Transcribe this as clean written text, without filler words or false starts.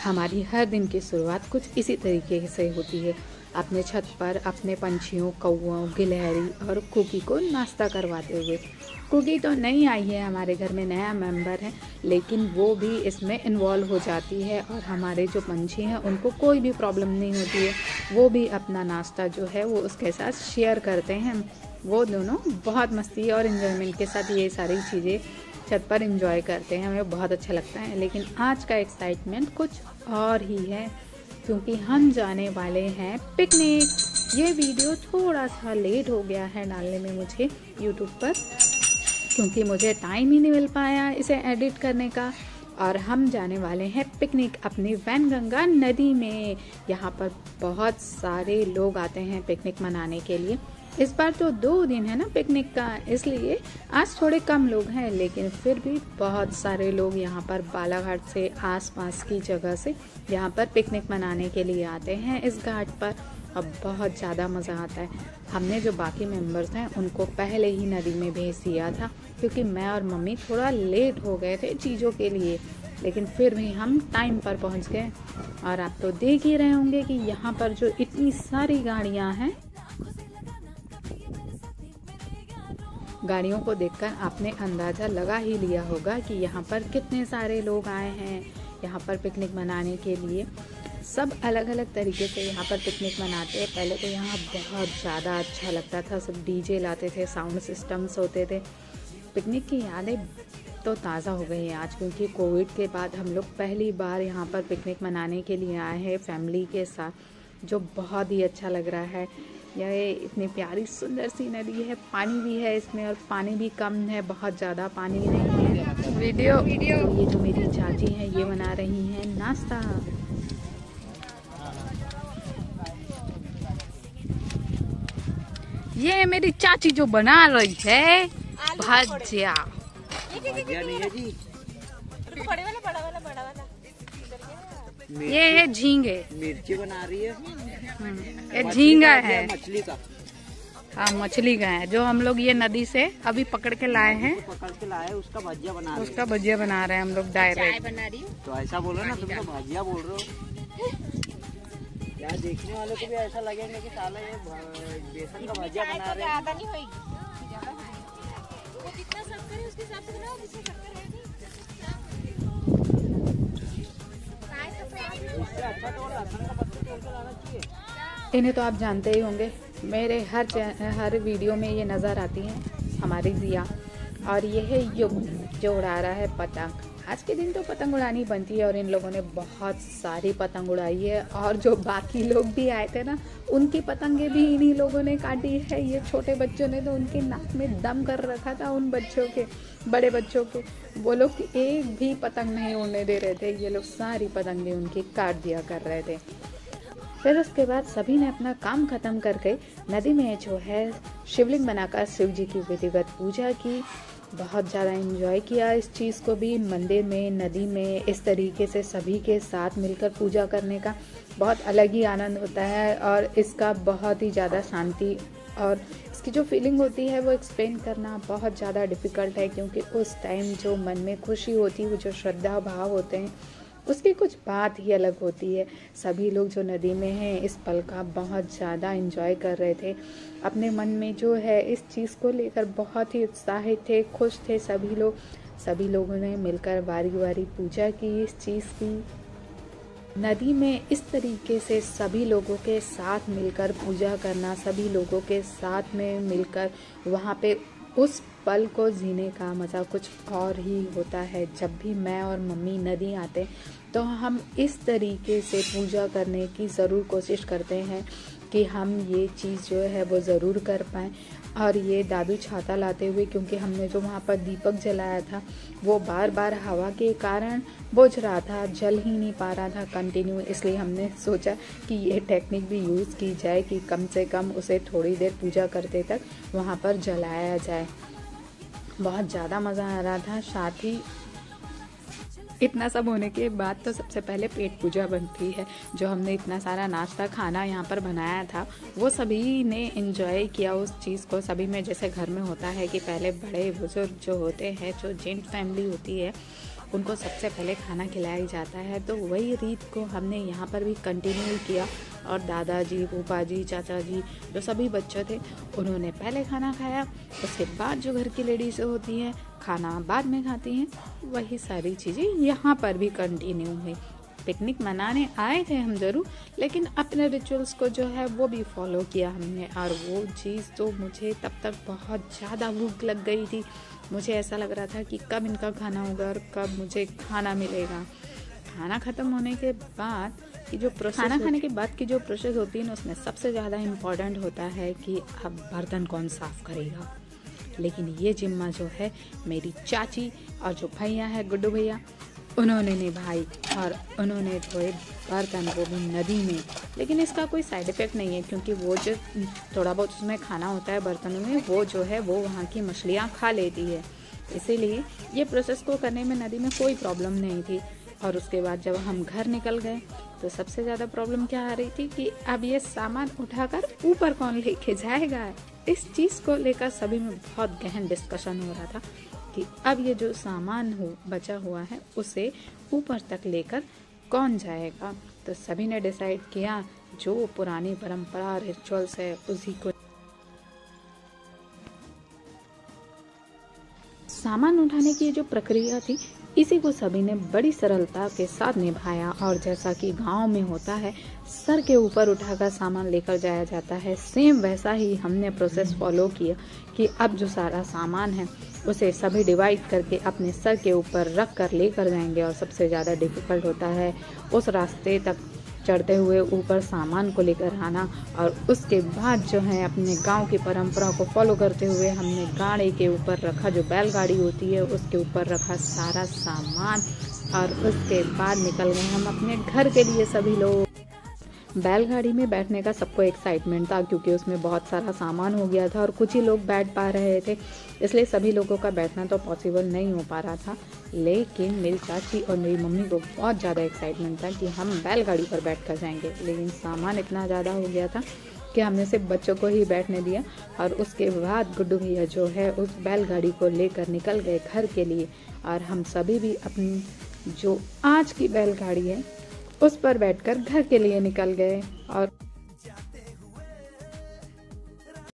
हमारी हर दिन की शुरुआत कुछ इसी तरीके से होती है। अपने छत पर अपने पंछियों, कौओं, गिलहरी और कुकी को नाश्ता करवाते हुए। कुकी तो नहीं आई है, हमारे घर में नया मेंबर है, लेकिन वो भी इसमें इन्वॉल्व हो जाती है और हमारे जो पंछी हैं उनको कोई भी प्रॉब्लम नहीं होती है। वो भी अपना नाश्ता जो है वो उसके साथ शेयर करते हैं। वो दोनों बहुत मस्ती और इन्जॉयमेंट के साथ ये सारी चीज़ें छत पर एंजॉय करते हैं। हमें बहुत अच्छा लगता है। लेकिन आज का एक्साइटमेंट कुछ और ही है, क्योंकि हम जाने वाले हैं पिकनिक। ये वीडियो थोड़ा सा लेट हो गया है डालने में मुझे यूट्यूब पर, क्योंकि मुझे टाइम ही नहीं मिल पाया इसे एडिट करने का। और हम जाने वाले हैं पिकनिक अपनी वैनगंगा नदी में। यहाँ पर बहुत सारे लोग आते हैं पिकनिक मनाने के लिए। इस बार तो 2 दिन है ना पिकनिक का, इसलिए आज थोड़े कम लोग हैं, लेकिन फिर भी बहुत सारे लोग यहाँ पर बालाघाट से आसपास की जगह से यहाँ पर पिकनिक मनाने के लिए आते हैं इस घाट पर। अब बहुत ज़्यादा मज़ा आता है। हमने जो बाकी मेंबर्स हैं उनको पहले ही नदी में भेज दिया था, क्योंकि मैं और मम्मी थोड़ा लेट हो गए थे चीज़ों के लिए, लेकिन फिर भी हम टाइम पर पहुँच गए। और आप तो देख ही रहे होंगे कि यहाँ पर जो इतनी सारी गाड़ियाँ हैं, गाड़ियों को देखकर आपने अंदाज़ा लगा ही लिया होगा कि यहाँ पर कितने सारे लोग आए हैं यहाँ पर पिकनिक मनाने के लिए। सब अलग अलग तरीके से यहाँ पर पिकनिक मनाते हैं। पहले तो यहाँ बहुत ज़्यादा अच्छा लगता था, सब डीजे लाते थे, साउंड सिस्टम्स होते थे। पिकनिक की यादें तो ताज़ा हो गई हैं आज, क्योंकि कोविड के बाद हम लोग पहली बार यहाँ पर पिकनिक मनाने के लिए आए हैं फैमिली के साथ, जो बहुत ही अच्छा लग रहा है। यह इतनी प्यारी सुंदर सी नदी है, पानी भी है इसमें और पानी भी कम है, बहुत ज़्यादा पानी नहीं है। वीडियो तो ये जो मेरी चाची हैं ये बना रही हैं नाश्ता। ये मेरी चाची जो बना रही है भजिया। ये है झींगे, मिर्ची बना रही है। ये झींगा है, मछली का। हाँ मछली का है, जो हम लोग ये नदी से अभी पकड़ के लाए हैं। पकड़ के लाए उसका भजिया बना रहे हैं। उसका भजिया बना रहे हैं हम लोग डायरेक्ट। तो ऐसा बोलो ना, तुम तो भजिया बोल रहे हो। यार देखने वालों को भी ऐसा लगेगा कि साला ये बेसन का भजिया बना रहे हैं। इन्हें तो आप जानते ही होंगे, मेरे हर वीडियो में ये नज़र आती हैं हमारी जिया। और ये है युग जो उड़ा रहा है पतंग। आज के दिन तो पतंग उड़ानी बनती है और इन लोगों ने बहुत सारी पतंग उड़ाई है। और जो बाकी लोग भी आए थे ना, उनकी पतंगे भी इन्हीं लोगों ने काटी है। ये छोटे बच्चों ने तो उनके नाक में दम कर रखा था, उन बच्चों के, बड़े बच्चों के। वो लोग एक भी पतंग नहीं उड़ने दे रहे थे, ये लोग सारी पतंगे उनकी काट दिया कर रहे थे। फिर उसके बाद सभी ने अपना काम खत्म करके नदी में जो है शिवलिंग बनाकर शिव जी की विधिवत पूजा की। बहुत ज़्यादा एंजॉय किया इस चीज़ को भी। मंदिर में, नदी में इस तरीके से सभी के साथ मिलकर पूजा करने का बहुत अलग ही आनंद होता है, और इसका बहुत ही ज़्यादा शांति और इसकी जो फीलिंग होती है वो एक्सप्लेन करना बहुत ज़्यादा डिफ़िकल्ट है, क्योंकि उस टाइम जो मन में खुशी होती है, वो जो श्रद्धा भाव होते हैं, उसकी कुछ बात ही अलग होती है। सभी लोग जो नदी में हैं इस पल का बहुत ज़्यादा एंजॉय कर रहे थे। अपने मन में जो है इस चीज़ को लेकर बहुत ही उत्साहित थे, खुश थे सभी लोग। सभी लोगों ने मिलकर बारी बारी पूजा की इस चीज़ की। नदी में इस तरीके से सभी लोगों के साथ मिलकर पूजा करना, सभी लोगों के साथ में मिलकर वहाँ पे उस पल को जीने का मज़ा कुछ और ही होता है। जब भी मैं और मम्मी नदी आते तो हम इस तरीके से पूजा करने की ज़रूर कोशिश करते हैं कि हम ये चीज़ जो है वो ज़रूर कर पाएँ। और ये दादू छाता लाते हुए, क्योंकि हमने जो वहाँ पर दीपक जलाया था वो बार बार हवा के कारण बुझ रहा था, जल ही नहीं पा रहा था कंटिन्यू, इसलिए हमने सोचा कि ये टेक्निक भी यूज़ की जाए कि कम से कम उसे थोड़ी देर पूजा करते तक वहाँ पर जलाया जाए। बहुत ज़्यादा मज़ा आ रहा था। साथ ही इतना सब होने के बाद तो सबसे पहले पेट पूजा बनती है। जो हमने इतना सारा नाश्ता खाना यहाँ पर बनाया था वो सभी ने एंजॉय किया उस चीज़ को। सभी में जैसे घर में होता है कि पहले बड़े बुजुर्ग जो होते हैं, जो जॉइंट फैमिली होती है, उनको सबसे पहले खाना खिलाया जाता है। तो वही रीत को हमने यहाँ पर भी कंटिन्यू किया और दादाजी, फूफा जी, चाचा जी, जो सभी बच्चे थे उन्होंने पहले खाना खाया। उसके बाद जो घर की लेडीज़ होती हैं खाना बाद में खाती हैं, वही सारी चीज़ें यहाँ पर भी कंटिन्यू हुई। पिकनिक मनाने आए थे हम ज़रूर, लेकिन अपने रिचुअल्स को जो है वो भी फॉलो किया हमने। और वो चीज़ तो मुझे तब तक बहुत ज़्यादा भूख लग गई थी। मुझे ऐसा लग रहा था कि कब इनका खाना होगा और कब मुझे खाना मिलेगा। खाना ख़त्म होने के बाद की जो प्रोसेस, खाना खाने के बाद की जो प्रोसेस होती है ना, उसमें सबसे ज़्यादा इम्पॉर्टेंट होता है कि अब बर्तन कौन साफ़ करेगा। लेकिन ये जिम्मा जो है मेरी चाची और जो भैया है गुड्डू भैया, उन्होंने निभाई और उन्होंने धोए बर्तन, वो भी नदी में। लेकिन इसका कोई साइड इफ़ेक्ट नहीं है, क्योंकि वो जो थोड़ा बहुत उसमें खाना होता है बर्तनों में, वो जो है वो वहाँ की मछलियाँ खा लेती है। इसीलिए ये प्रोसेस को करने में नदी में कोई प्रॉब्लम नहीं थी। और उसके बाद जब हम घर निकल गए तो सबसे ज़्यादा प्रॉब्लम क्या आ रही थी कि अब ये सामान उठाकर ऊपर कौन लेके जाएगा। इस चीज़ को लेकर सभी में बहुत गहन डिस्कशन हो रहा था कि अब ये जो सामान बचा हुआ है उसे ऊपर तक लेकर कौन जाएगा। तो सभी ने डिसाइड किया जो पुरानी परंपरा रिचुअल्स है उसी को, सामान उठाने की जो प्रक्रिया थी इसी को सभी ने बड़ी सरलता के साथ निभाया। और जैसा कि गांव में होता है सर के ऊपर उठाकर सामान लेकर जाया जाता है, सेम वैसा ही हमने प्रोसेस फॉलो किया कि अब जो सारा सामान है उसे सभी डिवाइड करके अपने सर के ऊपर रख कर लेकर जाएंगे। और सबसे ज़्यादा डिफ़िकल्ट होता है उस रास्ते तक चढ़ते हुए ऊपर सामान को लेकर आना। और उसके बाद जो है अपने गांव की परंपरा को फॉलो करते हुए हमने गाड़ी के ऊपर रखा, जो बैलगाड़ी होती है उसके ऊपर रखा सारा सामान। और उसके बाद निकल गए हम अपने घर के लिए। सभी लोग बैलगाड़ी में बैठने का सबको एक्साइटमेंट था, क्योंकि उसमें बहुत सारा सामान हो गया था और कुछ ही लोग बैठ पा रहे थे, इसलिए सभी लोगों का बैठना तो पॉसिबल नहीं हो पा रहा था। लेकिन मेरी चाची और मेरी मम्मी को बहुत ज़्यादा एक्साइटमेंट था कि हम बैलगाड़ी पर बैठ कर जाएंगे। लेकिन सामान इतना ज़्यादा हो गया था कि हमने सिर्फ बच्चों को ही बैठने दिया। और उसके बाद गुड्डू भैया जो है उस बैलगाड़ी को लेकर निकल गए घर के लिए। और हम सभी भी अपनी जो आज की बैलगाड़ी है उस पर बैठकर घर के लिए निकल गए। और